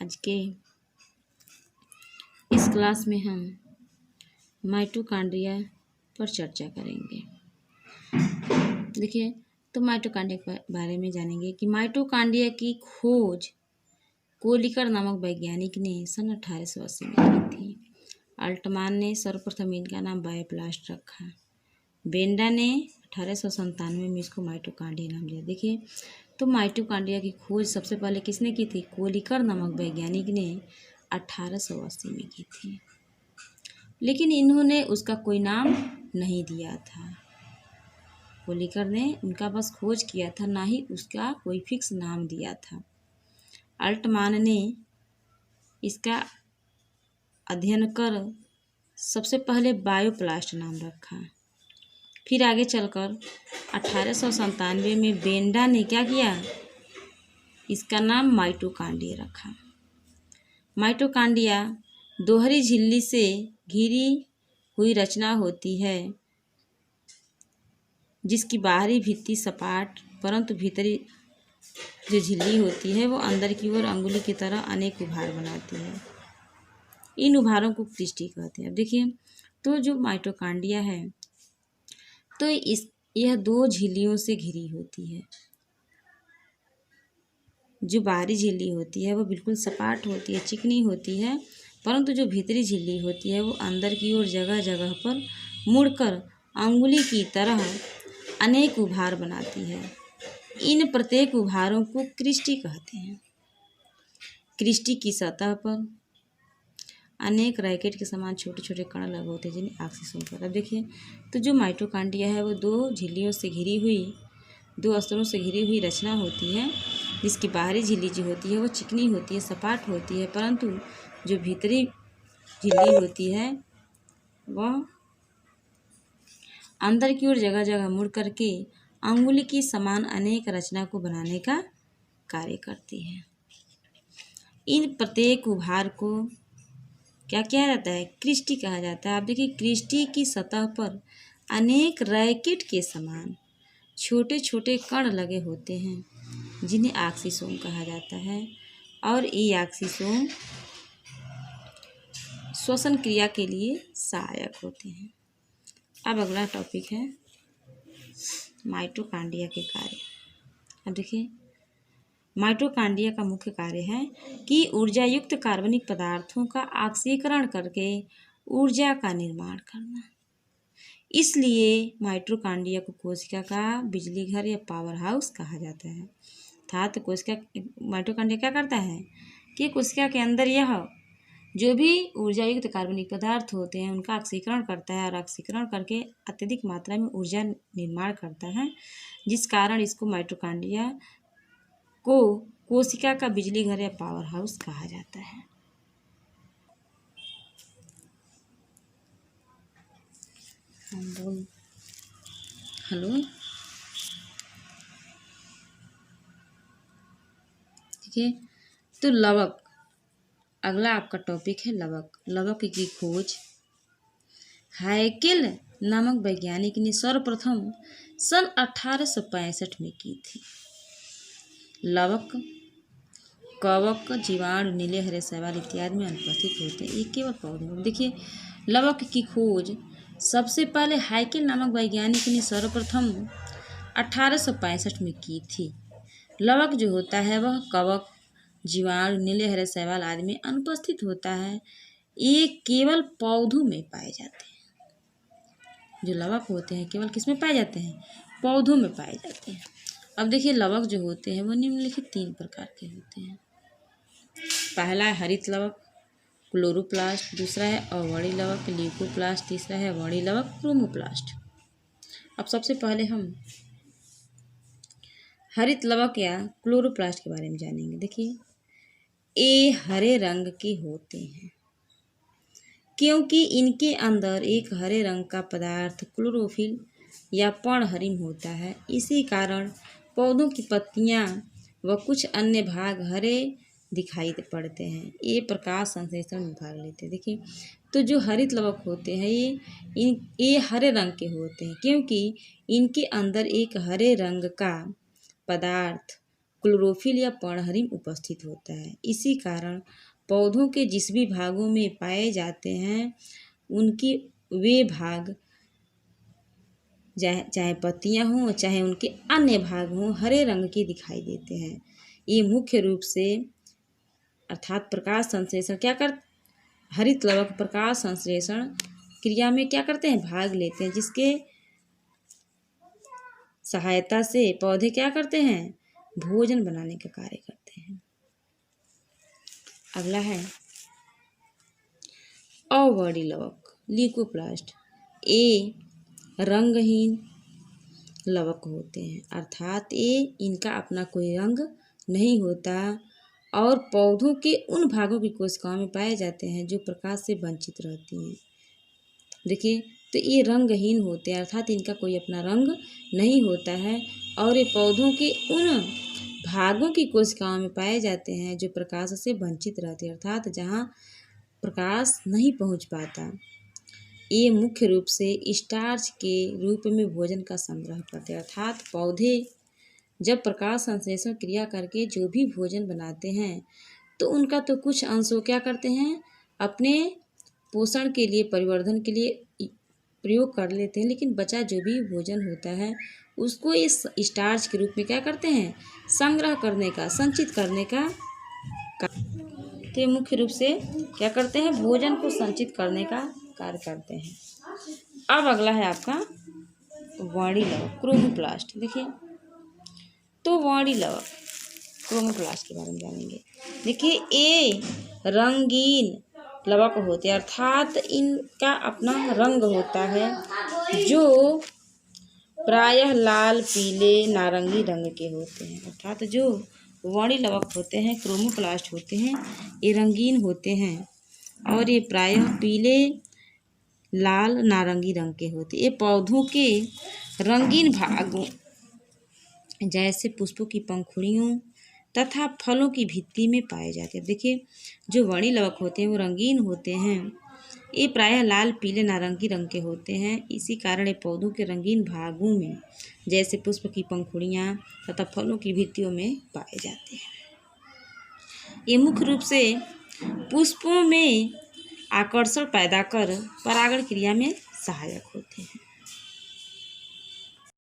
आज के इस क्लास में हम माइटोकॉन्ड्रिया पर चर्चा करेंगे। देखिए, तो माइटोकॉन्ड्रिया के बारे में जानेंगे कि माइटोकॉन्ड्रिया की खोज कोलिकर नामक वैज्ञानिक ने सन 1880 में की थी। अल्टमान ने सर्वप्रथम इनका नाम बायोप्लास्ट रखा। बेंडा ने 1897 में इसको माइटोकॉन्ड्रिया नाम दिया। देखिए, तो माइटोकॉन्ड्रिया की खोज सबसे पहले किसने की थी? कोलिकर नामक वैज्ञानिक ने 1880 में की थी, लेकिन इन्होंने उसका कोई नाम नहीं दिया था। कोलिकर ने उनका बस खोज किया था, ना ही उसका कोई फिक्स नाम दिया था। अल्टमान ने इसका अध्ययन कर सबसे पहले बायोप्लास्ट नाम रखा। फिर आगे चलकर 1897 में बेंडा ने क्या किया? इसका नाम माइटोकॉन्ड्रिया रखा। माइटोकॉन्ड्रिया दोहरी झिल्ली से घिरी हुई रचना होती है, जिसकी बाहरी भित्ति सपाट परंतु भीतरी जो झिल्ली होती है वो अंदर की ओर अंगुली की तरह अनेक उभार बनाती है। इन उभारों को क्रिस्टी कहते हैं। अब देखिए, तो जो माइटोकॉन्ड्रिया है तो यह दो झिल्लियों से घिरी होती है। जो बाहरी झिल्ली होती है वो बिल्कुल सपाट होती है, चिकनी होती है, परंतु जो भीतरी झिल्ली होती है वो अंदर की ओर जगह जगह पर मुड़कर अंगुली की तरह अनेक उभार बनाती है। इन प्रत्येक उभारों को क्रिस्टी कहते हैं। क्रिस्टी की सतह पर अनेक रैकेट के समान छोटे छोटे कण लगे होते हैं, जिन्हें ऑक्सीसोम कहते हैं। अब देखिए, तो जो माइटोकॉन्ड्रिया है वो दो झिल्लियों से घिरी हुई, दो अस्तरों से घिरी हुई रचना होती है, जिसकी बाहरी झिल्ली जो होती है वो चिकनी होती है, सपाट होती है, परंतु जो भीतरी झिल्ली होती है वह अंदर की ओर जगह जगह मुड़ करके अंगुली की समान अनेक रचना को बनाने का कार्य करती है। इन प्रत्येक उभार को क्या किया जाता है? क्रिस्टी कहा जाता है। आप देखिए, क्रिस्टी की सतह पर अनेक रैकेट के समान छोटे छोटे कण लगे होते हैं, जिन्हें ऑक्सीसोम कहा जाता है, और ये ऑक्सीसोम श्वसन क्रिया के लिए सहायक होते हैं। अब अगला टॉपिक है माइटोकॉन्ड्रिया के कार्य। अब देखिए, माइटोकॉन्ड्रिया का मुख्य कार्य है कि ऊर्जा युक्त कार्बनिक पदार्थों का ऑक्सीकरण करके ऊर्जा का निर्माण करना। इसलिए माइटोकॉन्ड्रिया को कोशिका का बिजली घर या पावर हाउस कहा जाता है। अर्थात कोशिका माइटोकॉन्ड्रिया क्या करता है कि कोशिका के अंदर यह जो भी ऊर्जा युक्त कार्बनिक पदार्थ होते हैं उनका ऑक्सीकरण करता है, और ऑक्सीकरण करके अत्यधिक मात्रा में ऊर्जा निर्माण करता है, जिस कारण इसको माइटोकॉन्ड्रिया को कोशिका का बिजली घर या पावर हाउस कहा जाता है। हेलो, ठीक है। तो लवक, अगला आपका टॉपिक है लवक। लवक की खोज हायकेल नामक वैज्ञानिक ने सर्वप्रथम सन 1865 में की थी। लवक कवक, जीवाणु, नीले हरे शैवाल इत्यादि में अनुपस्थित होते हैं, ये केवल पौधे में। देखिए, लवक की खोज सबसे पहले हायकेल नामक वैज्ञानिक ने सर्वप्रथम 1865 में की थी। लवक जो होता है वह कवक, जीवाणु, नीले हरे शैवाल आदि में अनुपस्थित होता है। ये केवल पौधों में पाए जाते हैं। जो लवक होते हैं केवल किस में पाए जाते हैं? पौधों में पाए जाते हैं। अब देखिए, लवक जो होते हैं वो निम्नलिखित 3 प्रकार के होते हैं। पहला है हरित लवक, क्लोरोप्लास्ट। दूसरा है अवर्णी लवक, ल्यूकोप्लास्ट। तीसरा है वर्णी लवक, क्रोमोप्लास्ट। अब सबसे पहले हम हरित लवक या क्लोरोप्लास्ट के बारे में जानेंगे। देखिए, ये हरे रंग के होते हैं क्योंकि इनके अंदर एक हरे रंग का पदार्थ क्लोरोफिल या पर्णहरिम होता है। इसी कारण पौधों की पत्तियां व कुछ अन्य भाग हरे दिखाई पड़ते हैं। ये प्रकाश संश्लेषण में भाग लेते हैं। देखिए, तो जो हरित लवक होते हैं ये हरे रंग के होते हैं क्योंकि इनके अंदर एक हरे रंग का पदार्थ क्लोरोफिल या पर्णहरिम उपस्थित होता है। इसी कारण पौधों के जिस भी भागों में पाए जाते हैं उनकी वे भाग चाहे पत्तियां हों चाहे उनके अन्य भाग हों हरे रंग के दिखाई देते हैं। ये मुख्य रूप से अर्थात प्रकाश संश्लेषण क्या कर हरित लवक प्रकाश संश्लेषण क्रिया में क्या करते हैं, भाग लेते हैं, जिसके सहायता से पौधे क्या करते हैं, भोजन बनाने का कार्य करते हैं। अगला है अवर्णी लवक ल्यूकोप्लास्ट। ये रंगहीन लवक होते हैं, अर्थात ये इनका अपना कोई रंग नहीं होता और पौधों के उन भागों की कोशिकाओं में पाए जाते हैं जो प्रकाश से वंचित रहती हैं। देखिए, तो ये रंगहीन होते हैं, अर्थात इनका कोई अपना रंग नहीं होता है और ये पौधों के उन भागों की कोशिकाओं में पाए जाते हैं जो प्रकाश से वंचित रहते हैं, अर्थात जहाँ प्रकाश नहीं पहुँच पाता। ये मुख्य रूप से स्टार्च के रूप में भोजन का संग्रह करते हैं, अर्थात पौधे जब प्रकाश संश्लेषण क्रिया करके जो भी भोजन बनाते हैं तो उनका तो कुछ अंशों क्या करते हैं, अपने पोषण के लिए परिवर्धन के लिए प्रयोग कर लेते हैं, लेकिन बचा जो भी भोजन होता है उसको इस स्टार्च के रूप में क्या करते हैं, संग्रह करने का, संचित करने का। तो ये मुख्य रूप से क्या करते हैं, भोजन को संचित करने का कार्य करते हैं। अब अगला है आपका वर्णी लवक क्रोमोप्लास्ट। देखिए, तो वर्णी लवक क्रोमोप्लास्ट के बारे में जानेंगे। देखिए, ये रंगीन लवक होते हैं, अर्थात इनका अपना रंग होता है जो प्रायः लाल, पीले, नारंगी रंग के होते हैं। अर्थात जो वर्णी लवक होते हैं, क्रोमोप्लास्ट होते हैं, ये रंगीन होते हैं और ये प्रायः पीले, लाल, नारंगी रंग के होते हैं। ये पौधों के रंगीन भागों जैसे पुष्पों की पंखुड़ियों तथा फलों की भित्ति में पाए जाते हैं। देखिए, जो वर्णी लवक होते हैं वो रंगीन होते हैं, ये प्रायः लाल, पीले, नारंगी रंग के होते हैं। इसी कारण ये पौधों के रंगीन भागों में जैसे पुष्प की पंखुड़ियाँ तथा फलों की भित्तियों में पाए जाते हैं। ये मुख्य रूप से पुष्पों में आकर्षण पैदा कर परागण क्रिया में सहायक होते हैं।